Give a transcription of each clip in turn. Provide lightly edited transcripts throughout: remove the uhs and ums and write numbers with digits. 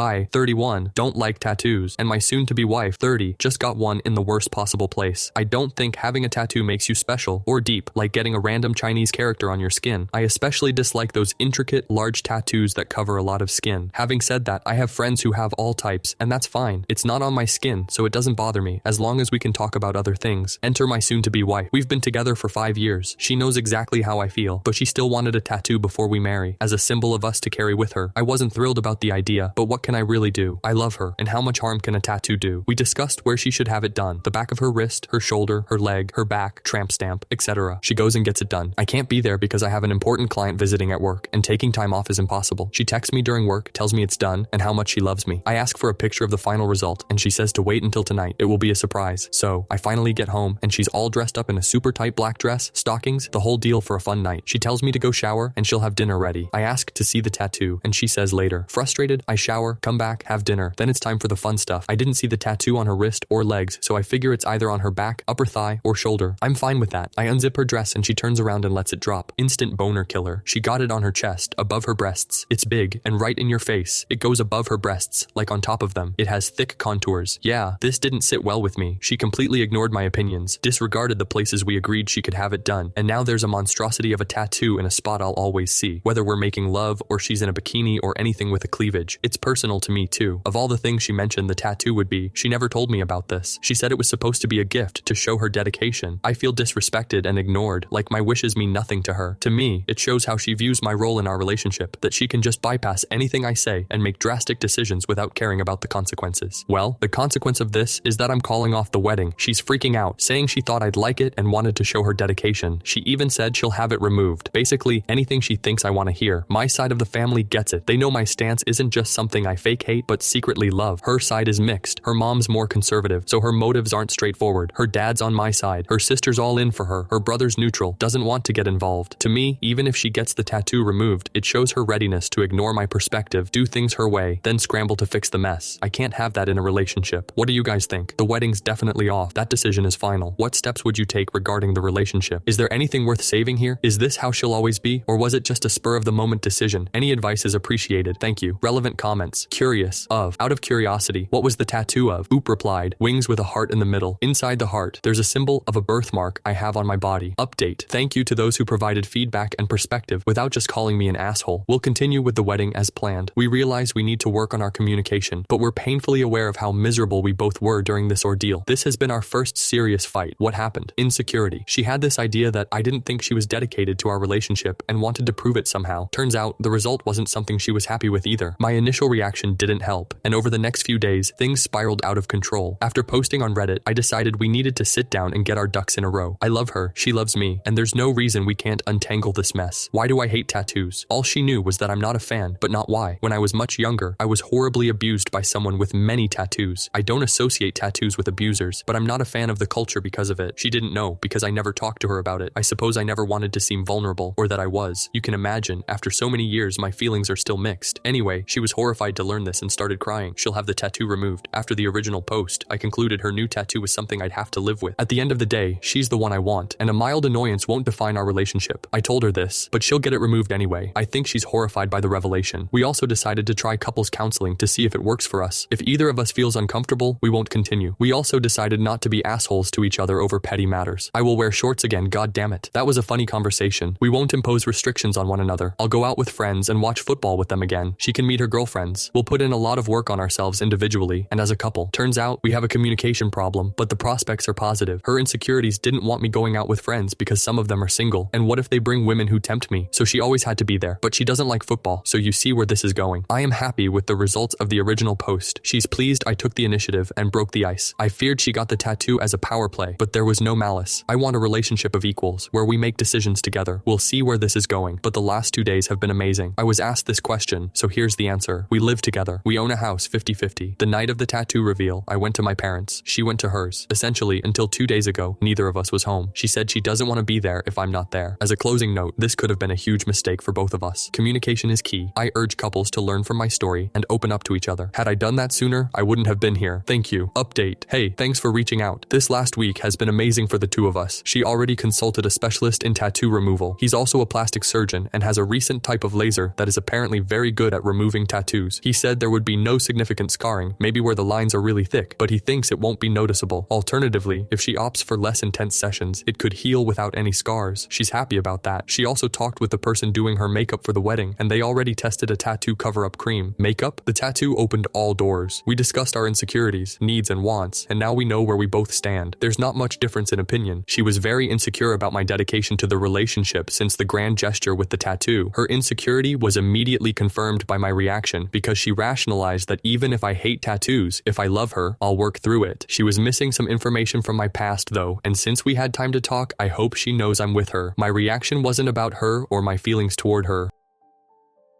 Hi, 31, don't like tattoos, and my soon-to-be wife, 30, just got one in the worst possible place. I don't think having a tattoo makes you special or deep, like getting a random Chinese character on your skin. I especially dislike those intricate, large tattoos that cover a lot of skin. Having said that, I have friends who have all types, and that's fine. It's not on my skin, so it doesn't bother me, as long as we can talk about other things. Enter my soon-to-be wife. We've been together for 5 years. She knows exactly how I feel, but she still wanted a tattoo before we marry, as a symbol of us to carry with her. I wasn't thrilled about the idea, but what can I really do? I love her, and how much harm can a tattoo do? We discussed where she should have it done. The back of her wrist, her shoulder, her leg, her back, tramp stamp, etc. She goes and gets it done. I can't be there because I have an important client visiting at work, and taking time off is impossible. She texts me during work, tells me it's done, and how much she loves me. I ask for a picture of the final result, and she says to wait until tonight. It will be a surprise. So, I finally get home, and she's all dressed up in a super tight black dress, stockings, the whole deal for a fun night. She tells me to go shower, and she'll have dinner ready. I ask to see the tattoo, and she says later. Frustrated, I shower, come back, have dinner. Then it's time for the fun stuff. I didn't see the tattoo on her wrist or legs, so I figure it's either on her back, upper thigh, or shoulder. I'm fine with that. I unzip her dress, and she turns around and lets it drop. Instant boner killer. She got it on her chest, above her breasts. It's big, and right in your face. It goes above her breasts, like on top of them. It has thick contours. Yeah, this didn't sit well with me. She completely ignored my opinions, disregarded the places we agreed she could have it done, and now there's a monstrosity of a tattoo in a spot I'll always see. Whether we're making love, or she's in a bikini, or anything with a cleavage. It's personal to me too. Of all the things she mentioned the tattoo would be, she never told me about this. She said it was supposed to be a gift to show her dedication. I feel disrespected and ignored, like my wishes mean nothing to her. To me, it shows how she views my role in our relationship, that she can just bypass anything I say and make drastic decisions without caring about the consequences. Well, the consequence of this is that I'm calling off the wedding. She's freaking out, saying she thought I'd like it and wanted to show her dedication. She even said she'll have it removed. Basically, anything she thinks I want to hear. My side of the family gets it. They know my stance isn't just something I fake hate but secretly love. Her side is mixed. Her mom's more conservative, so her motives aren't straightforward. Her dad's on my side. Her sister's all in for her. Her brother's neutral, doesn't want to get involved. To me, even if she gets the tattoo removed, it shows her readiness to ignore my perspective, do things her way, then scramble to fix the mess. I can't have that in a relationship. What do you guys think? The wedding's definitely off. That decision is final. What steps would you take regarding the relationship? Is there anything worth saving here? Is this how she'll always be? Or was it just a spur-of-the-moment decision? Any advice is appreciated. Thank you. Relevant comments. Curious. Out of curiosity, what was the tattoo of? Oop replied. Wings with a heart in the middle. Inside the heart, there's a symbol of a birthmark I have on my body. Update. Thank you to those who provided feedback and perspective without just calling me an asshole. We'll continue with the wedding as planned. We realize we need to work on our communication, but we're painfully aware of how miserable we both were during this ordeal. This has been our first serious fight. What happened? Insecurity. She had this idea that I didn't think she was dedicated to our relationship and wanted to prove it somehow. Turns out, the result wasn't something she was happy with either. My initial reaction didn't help, and over the next few days, things spiraled out of control. After posting on Reddit, I decided we needed to sit down and get our ducks in a row. I love her, she loves me, and there's no reason we can't untangle this mess. Why do I hate tattoos? All she knew was that I'm not a fan, but not why. When I was much younger, I was horribly abused by someone with many tattoos. I don't associate tattoos with abusers, but I'm not a fan of the culture because of it. She didn't know, because I never talked to her about it. I suppose I never wanted to seem vulnerable, or that I was. You can imagine, after so many years, my feelings are still mixed. Anyway, she was horrified to learn this and started crying. She'll have the tattoo removed. After the original post, I concluded her new tattoo was something I'd have to live with. At the end of the day, she's the one I want, and a mild annoyance won't define our relationship. I told her this, but she'll get it removed anyway. I think she's horrified by the revelation. We also decided to try couples counseling to see if it works for us. If either of us feels uncomfortable, we won't continue. We also decided not to be assholes to each other over petty matters. I will wear shorts again, god damn it. That was a funny conversation. We won't impose restrictions on one another. I'll go out with friends and watch football with them again. She can meet her girlfriends. We'll put in a lot of work on ourselves individually and as a couple. Turns out we have a communication problem, but the prospects are positive. Her insecurities didn't want me going out with friends because some of them are single. And what if they bring women who tempt me? So she always had to be there. But she doesn't like football, so you see where this is going. I am happy with the results of the original post. She's pleased I took the initiative and broke the ice. I feared she got the tattoo as a power play, but there was no malice. I want a relationship of equals, where we make decisions together. We'll see where this is going, but the last 2 days have been amazing. I was asked this question, so here's the answer. We live together. We own a house 50-50. The night of the tattoo reveal, I went to my parents. She went to hers. Essentially, until 2 days ago, neither of us was home. She said she doesn't want to be there if I'm not there. As a closing note, this could have been a huge mistake for both of us. Communication is key. I urge couples to learn from my story and open up to each other. Had I done that sooner, I wouldn't have been here. Thank you. Update. Hey, thanks for reaching out. This last week has been amazing for the two of us. She already consulted a specialist in tattoo removal. He's also a plastic surgeon and has a recent type of laser that is apparently very good at removing tattoos. He He said there would be no significant scarring, maybe where the lines are really thick, but he thinks it won't be noticeable. Alternatively, if she opts for less intense sessions, it could heal without any scars. She's happy about that. She also talked with the person doing her makeup for the wedding, and they already tested a tattoo cover-up cream. Makeup? The tattoo opened all doors. We discussed our insecurities, needs, and wants, and now we know where we both stand. There's not much difference in opinion. She was very insecure about my dedication to the relationship since the grand gesture with the tattoo. Her insecurity was immediately confirmed by my reaction because she rationalized that even if I hate tattoos, if I love her, I'll work through it. She was missing some information from my past though, and since we had time to talk, I hope she knows I'm with her. My reaction wasn't about her or my feelings toward her.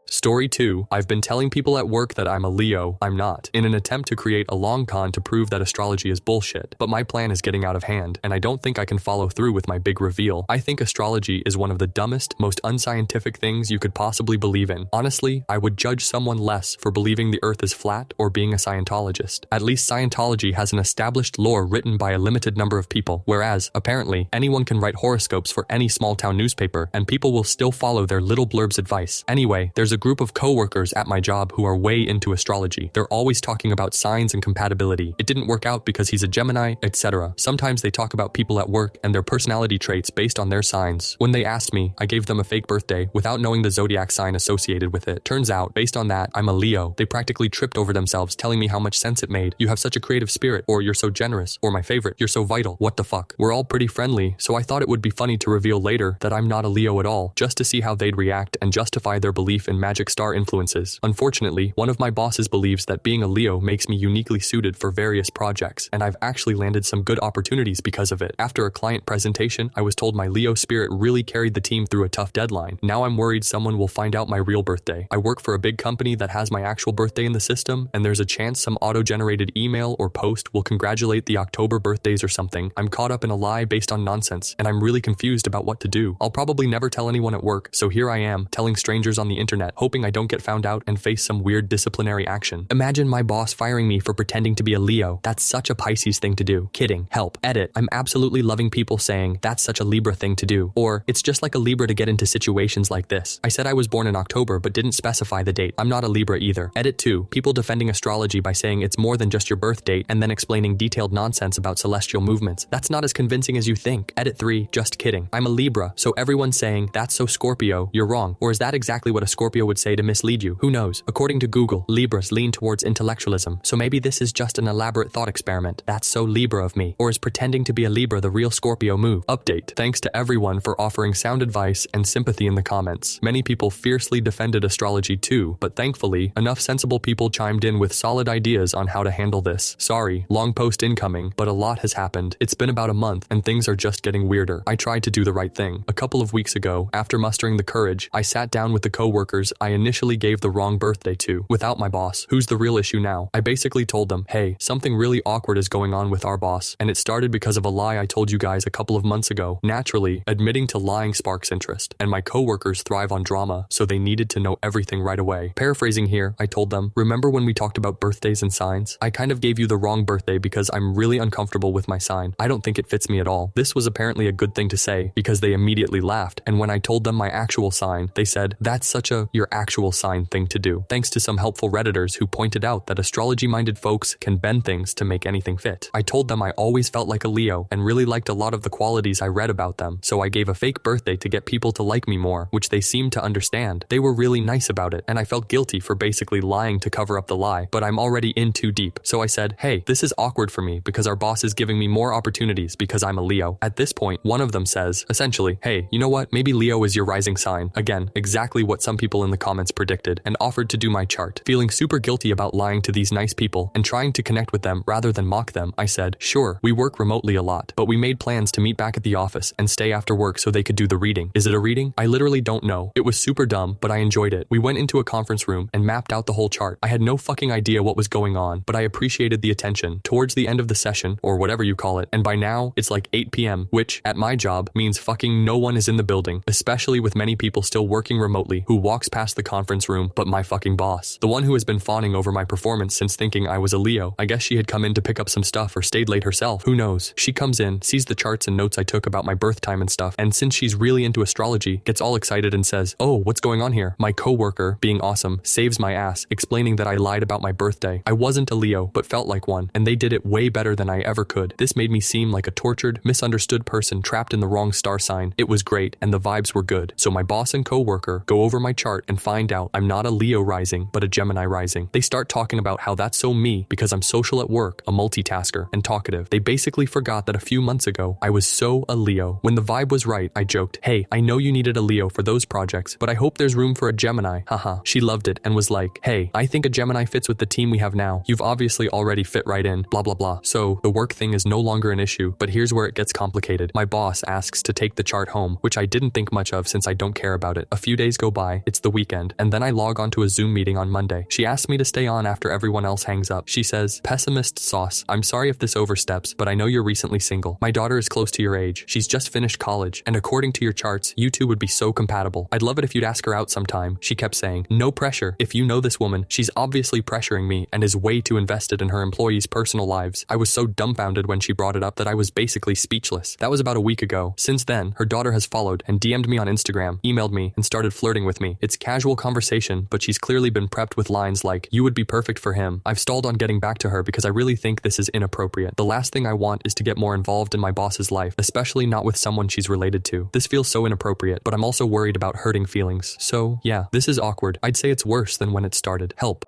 Story 2. I've been telling people at work that I'm a Leo. I'm not, in an attempt to create a long con to prove that astrology is bullshit. But my plan is getting out of hand, and I don't think I can follow through with my big reveal. I think astrology is one of the dumbest, most unscientific things you could possibly believe in. Honestly, I would judge someone less for believing the earth is flat or being a Scientologist. At least Scientology has an established lore written by a limited number of people, whereas, apparently, anyone can write horoscopes for any small-town newspaper, and people will still follow their little blurb's advice. Anyway, there's a group of co-workers at my job who are way into astrology. They're always talking about signs and compatibility. It didn't work out because he's a Gemini, etc. Sometimes they talk about people at work and their personality traits based on their signs. When they asked me, I gave them a fake birthday without knowing the zodiac sign associated with it. Turns out, based on that, I'm a Leo. They practically tripped over themselves telling me how much sense it made. You have such a creative spirit, or you're so generous, or my favorite, you're so vital. What the fuck? We're all pretty friendly, so I thought it would be funny to reveal later that I'm not a Leo at all, just to see how they'd react and justify their belief in magic star influences. Unfortunately, one of my bosses believes that being a Leo makes me uniquely suited for various projects, and I've actually landed some good opportunities because of it. After a client presentation, I was told my Leo spirit really carried the team through a tough deadline. Now I'm worried someone will find out my real birthday. I work for a big company that has my actual birthday in the system, and there's a chance some auto-generated email or post will congratulate the October birthdays or something. I'm caught up in a lie based on nonsense, and I'm really confused about what to do. I'll probably never tell anyone at work, so here I am, telling strangers on the internet, hoping I don't get found out and face some weird disciplinary action. Imagine my boss firing me for pretending to be a Leo. That's such a Pisces thing to do. Kidding. Help. Edit. I'm absolutely loving people saying, that's such a Libra thing to do. Or, it's just like a Libra to get into situations like this. I said I was born in October but didn't specify the date. I'm not a Libra either. Edit 2. People defending astrology by saying it's more than just your birth date and then explaining detailed nonsense about celestial movements. That's not as convincing as you think. Edit 3. Just kidding. I'm a Libra, so everyone's saying, that's so Scorpio, you're wrong. Or is that exactly what a Scorpio would say to mislead you? Who knows? According to Google, Libras lean towards intellectualism, so maybe this is just an elaborate thought experiment. That's so Libra of me. Or is pretending to be a Libra the real Scorpio move? Update. Thanks to everyone for offering sound advice and sympathy in the comments. Many people fiercely defended astrology too, but thankfully, enough sensible people chimed in with solid ideas on how to handle this. Sorry, long post incoming, but a lot has happened. It's been about a month, and things are just getting weirder. I tried to do the right thing. A couple of weeks ago, after mustering the courage, I sat down with the co-workers I initially gave the wrong birthday to, without my boss. Who's the real issue now? I basically told them, hey, something really awkward is going on with our boss, and it started because of a lie I told you guys a couple of months ago. Naturally, admitting to lying sparks interest, and my co-workers thrive on drama, so they needed to know everything right away. Paraphrasing here, I told them, remember when we talked about birthdays and signs? I kind of gave you the wrong birthday because I'm really uncomfortable with my sign. I don't think it fits me at all. This was apparently a good thing to say, because they immediately laughed, and when I told them my actual sign, they said, that's such a your actual sign thing to do. Thanks to some helpful Redditors who pointed out that astrology-minded folks can bend things to make anything fit. I told them I always felt like a Leo and really liked a lot of the qualities I read about them, so I gave a fake birthday to get people to like me more, which they seemed to understand. They were really nice about it, and I felt guilty for basically lying to cover up the lie, but I'm already in too deep. So I said, hey, this is awkward for me because our boss is giving me more opportunities because I'm a Leo. At this point, one of them says, essentially, hey, you know what? Maybe Leo is your rising sign. Again, exactly what some people in the comments predicted, and offered to do my chart. Feeling super guilty about lying to these nice people and trying to connect with them rather than mock them, I said, sure, we work remotely a lot, but we made plans to meet back at the office and stay after work so they could do the reading. Is it a reading? I literally don't know. It was super dumb, but I enjoyed it. We went into a conference room and mapped out the whole chart. I had no fucking idea what was going on, but I appreciated the attention. Towards the end of the session, or whatever you call it, and by now, it's like 8 p.m., which, at my job, means fucking no one is in the building, especially with many people still working remotely who walks past past the conference room, but my fucking boss. The one who has been fawning over my performance since thinking I was a Leo. I guess she had come in to pick up some stuff or stayed late herself. Who knows? She comes in, sees the charts and notes I took about my birth time and stuff, and since she's really into astrology, gets all excited and says, "Oh, what's going on here?" My coworker, being awesome, saves my ass, explaining that I lied about my birthday. I wasn't a Leo, but felt like one, and they did it way better than I ever could. This made me seem like a tortured, misunderstood person trapped in the wrong star sign. It was great, and the vibes were good. So my boss and coworker go over my chart and find out I'm not a Leo rising, but a Gemini rising. They start talking about how that's so me because I'm social at work, a multitasker, and talkative. They basically forgot that a few months ago, I was so a Leo. When the vibe was right, I joked, "Hey, I know you needed a Leo for those projects, but I hope there's room for a Gemini, haha." She loved it and was like, "Hey, I think a Gemini fits with the team we have now. You've obviously already fit right in, blah blah blah." So, the work thing is no longer an issue, but here's where it gets complicated. My boss asks to take the chart home, which I didn't think much of since I don't care about it. A few days go by, it's the weekend, and then I log onto a Zoom meeting on Monday. She asks me to stay on after everyone else hangs up. She says, "Pessimist sauce, I'm sorry if this oversteps, but I know you're recently single. My daughter is close to your age. She's just finished college, and according to your charts, you two would be so compatible. I'd love it if you'd ask her out sometime." She kept saying, "No pressure. If you know this woman, she's obviously pressuring me and is way too invested in her employees' personal lives." I was so dumbfounded when she brought it up that I was basically speechless. That was about a week ago. Since then, her daughter has followed and DM'd me on Instagram, emailed me, and started flirting with me. It's casual conversation, but she's clearly been prepped with lines like, "You would be perfect for him." I've stalled on getting back to her because I really think this is inappropriate. The last thing I want is to get more involved in my boss's life, especially not with someone she's related to. This feels so inappropriate, but I'm also worried about hurting feelings. So, yeah, this is awkward. I'd say it's worse than when it started. Help.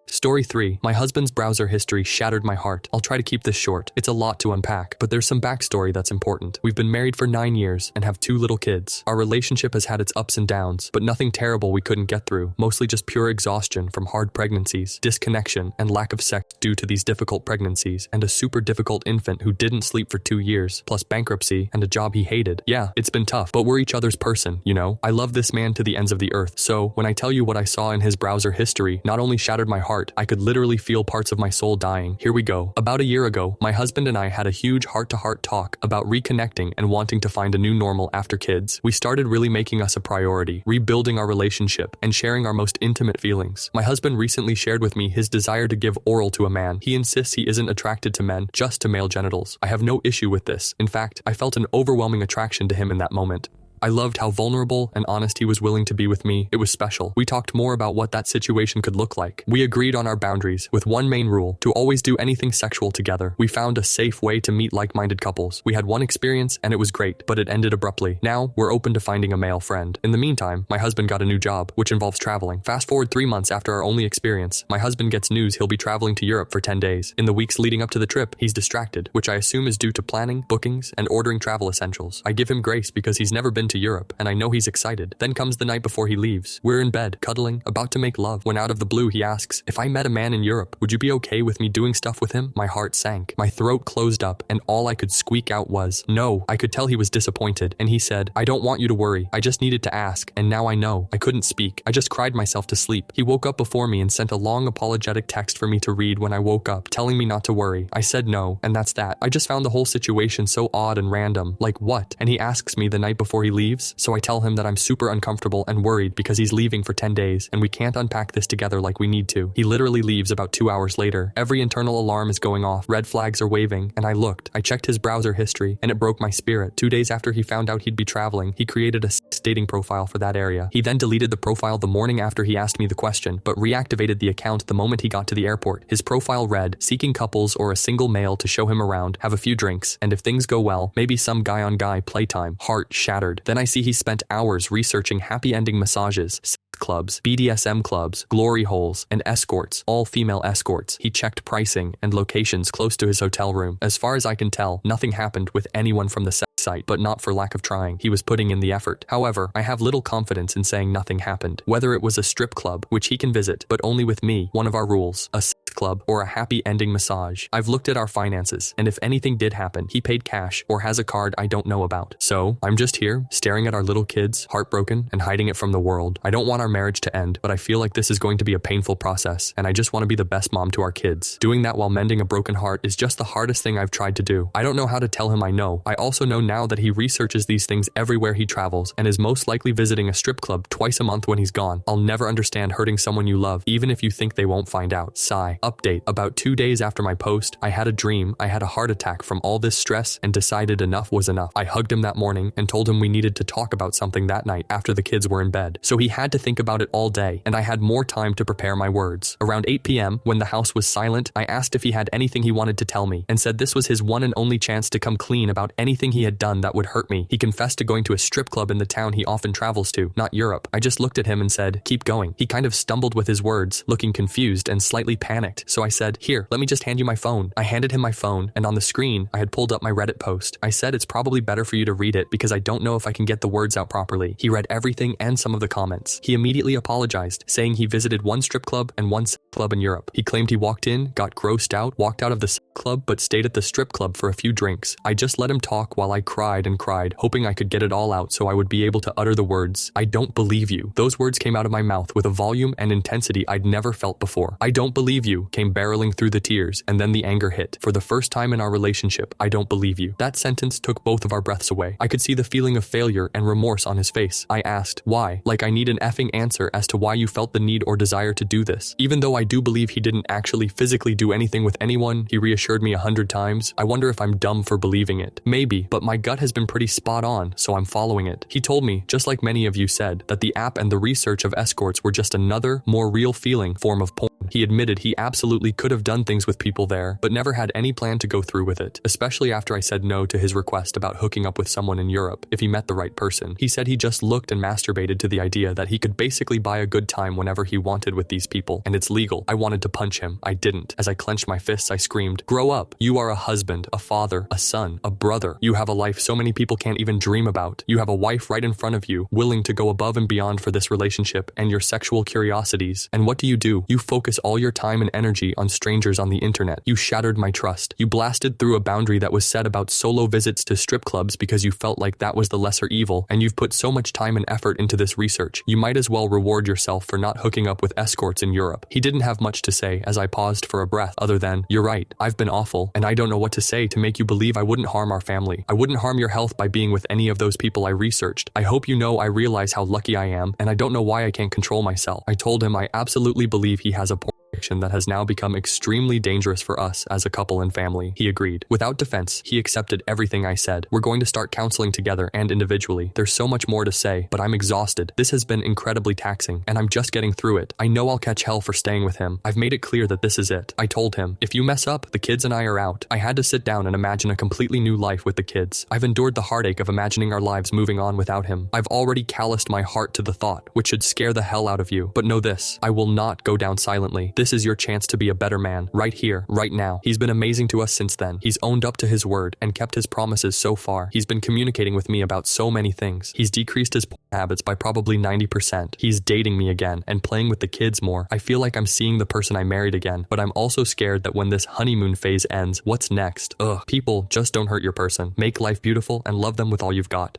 Story 3. My husband's browser history shattered my heart. I'll try to keep this short. It's a lot to unpack, but there's some backstory that's important. We've been married for 9 years and have 2 little kids. Our relationship has had its ups and downs, but nothing terrible we couldn't get through. Mostly just pure exhaustion from hard pregnancies, disconnection, and lack of sex due to these difficult pregnancies, and a super difficult infant who didn't sleep for 2 years, plus bankruptcy and a job he hated. Yeah, it's been tough, but we're each other's person, you know? I love this man to the ends of the earth, so when I tell you what I saw in his browser history not only shattered my heart, I could literally feel parts of my soul dying. Here we go. About a year ago, my husband and I had a huge heart-to-heart talk about reconnecting and wanting to find a new normal after kids. We started really making us a priority, rebuilding our relationship, and sharing our most intimate feelings. My husband recently shared with me his desire to give oral to a man. He insists he isn't attracted to men, just to male genitals. I have no issue with this. In fact, I felt an overwhelming attraction to him in that moment. I loved how vulnerable and honest he was willing to be with me. It was special. We talked more about what that situation could look like. We agreed on our boundaries, with one main rule: to always do anything sexual together. We found a safe way to meet like-minded couples. We had one experience, and it was great, but it ended abruptly. Now, we're open to finding a male friend. In the meantime, my husband got a new job, which involves traveling. Fast forward 3 months after our only experience, my husband gets news he'll be traveling to Europe for 10 days. In the weeks leading up to the trip, he's distracted, which I assume is due to planning, bookings, and ordering travel essentials. I give him grace because he's never been to Europe, and I know he's excited. Then comes the night before he leaves. We're in bed, cuddling, about to make love, when out of the blue he asks, "If I met a man in Europe, would you be okay with me doing stuff with him?" My heart sank. My throat closed up, and all I could squeak out was, "No." I could tell he was disappointed, and he said, "I don't want you to worry. I just needed to ask, and now I know." I couldn't speak. I just cried myself to sleep. He woke up before me and sent a long apologetic text for me to read when I woke up, telling me not to worry. I said no, and that's that. I just found the whole situation so odd and random. Like what? And he asks me the night before he leaves, so I tell him that I'm super uncomfortable and worried because he's leaving for 10 days and we can't unpack this together like we need to. He literally leaves about 2 hours later. Every internal alarm is going off, red flags are waving, and I checked his browser history, and it broke my spirit. 2 days after he found out he'd be traveling, he created a dating profile for that area. He then deleted the profile the morning after he asked me the question, but reactivated the account the moment he got to the airport. His profile read, "Seeking couples or a single male to show him around, have a few drinks, and if things go well, maybe some guy-on-guy playtime." Heart shattered. Then I see he spent hours researching happy ending massages, sex clubs, BDSM clubs, glory holes, and escorts, all female escorts. He checked pricing and locations close to his hotel room. As far as I can tell, nothing happened with anyone from the sex site, but not for lack of trying. He was putting in the effort. However, I have little confidence in saying nothing happened. Whether it was a strip club, which he can visit, but only with me, one of our rules, a sex club club or a happy ending massage. I've looked at our finances, and if anything did happen, he paid cash or has a card I don't know about. So, I'm just here, staring at our little kids, heartbroken, and hiding it from the world. I don't want our marriage to end, but I feel like this is going to be a painful process, and I just want to be the best mom to our kids. Doing that while mending a broken heart is just the hardest thing I've tried to do. I don't know how to tell him I know. I also know now that he researches these things everywhere he travels, and is most likely visiting a strip club twice a month when he's gone. I'll never understand hurting someone you love, even if you think they won't find out. Sigh. Update. About 2 days after my post, I had a dream. I had a heart attack from all this stress and decided enough was enough. I hugged him that morning and told him we needed to talk about something that night after the kids were in bed. So he had to think about it all day, and I had more time to prepare my words. Around 8 p.m., when the house was silent, I asked if he had anything he wanted to tell me, and said this was his one and only chance to come clean about anything he had done that would hurt me. He confessed to going to a strip club in the town he often travels to, not Europe. I just looked at him and said, "Keep going." He kind of stumbled with his words, looking confused and slightly panicked, so I said, "Here, let me just hand you my phone." I handed him my phone, and on the screen, I had pulled up my Reddit post. I said it's probably better for you to read it because I don't know if I can get the words out properly. He read everything and some of the comments. He immediately apologized, saying he visited one strip club and one club in Europe. He claimed he walked in, got grossed out, walked out of the club, but stayed at the strip club for a few drinks. I just let him talk while I cried and cried, hoping I could get it all out so I would be able to utter the words, "I don't believe you." Those words came out of my mouth with a volume and intensity I'd never felt before. "I don't believe you" came barreling through the tears, and then the anger hit. For the first time in our relationship, "I don't believe you." That sentence took both of our breaths away. I could see the feeling of failure and remorse on his face. I asked, "Why?" Like I need an effing answer as to why you felt the need or desire to do this. Even though I do believe he didn't actually physically do anything with anyone, he reassured me 100 times. I wonder if I'm dumb for believing it. Maybe, but my gut has been pretty spot on, so I'm following it. He told me, just like many of you said, that the app and the research of escorts were just another, more real feeling form of porn. He admitted he absolutely could have done things with people there, but never had any plan to go through with it, especially after I said no to his request about hooking up with someone in Europe if he met the right person. He said he just looked and masturbated to the idea that he could basically buy a good time whenever he wanted with these people, and it's legal. I wanted to punch him. I didn't. As I clenched my fists, I screamed, "Grow up. You are a husband, a father, a son, a brother. You have a life so many people can't even dream about. You have a wife right in front of you, willing to go above and beyond for this relationship and your sexual curiosities. And what do? You focus all your time and energy on strangers on the internet. You shattered my trust. You blasted through a boundary that was set about solo visits to strip clubs because you felt like that was the lesser evil, and you've put so much time and effort into this research. You might as well reward yourself for not hooking up with escorts in Europe." He didn't have much to say as I paused for a breath other than, "You're right. I've been awful, and I don't know what to say to make you believe I wouldn't harm our family. I wouldn't harm your health by being with any of those people I researched. I hope you know I realize how lucky I am, and I don't know why I can't control myself." I told him I absolutely believe he has a porn addiction that has now become extremely dangerous for us as a couple and family. He agreed. Without defense, he accepted everything I said. "We're going to start counseling together and individually. There's so much more to say, but I'm exhausted. This has been incredibly taxing, and I'm just getting through it. I know I'll catch hell for staying with him. I've made it clear that this is it." I told him, "If you mess up, the kids and I are out." I had to sit down and imagine a completely new life with the kids. I've endured the heartache of imagining our lives moving on without him. I've already calloused my heart to the thought, which should scare the hell out of you. But know this, I will not go down silently. This is your chance to be a better man, right here, right now. He's been amazing to us since then. He's owned up to his word and kept his promises so far. He's been communicating with me about so many things. He's decreased his habits by probably 90%. He's dating me again and playing with the kids more. I feel like I'm seeing the person I married again, but I'm also scared that when this honeymoon phase ends, what's next? Ugh. People, just don't hurt your person. Make life beautiful and love them with all you've got.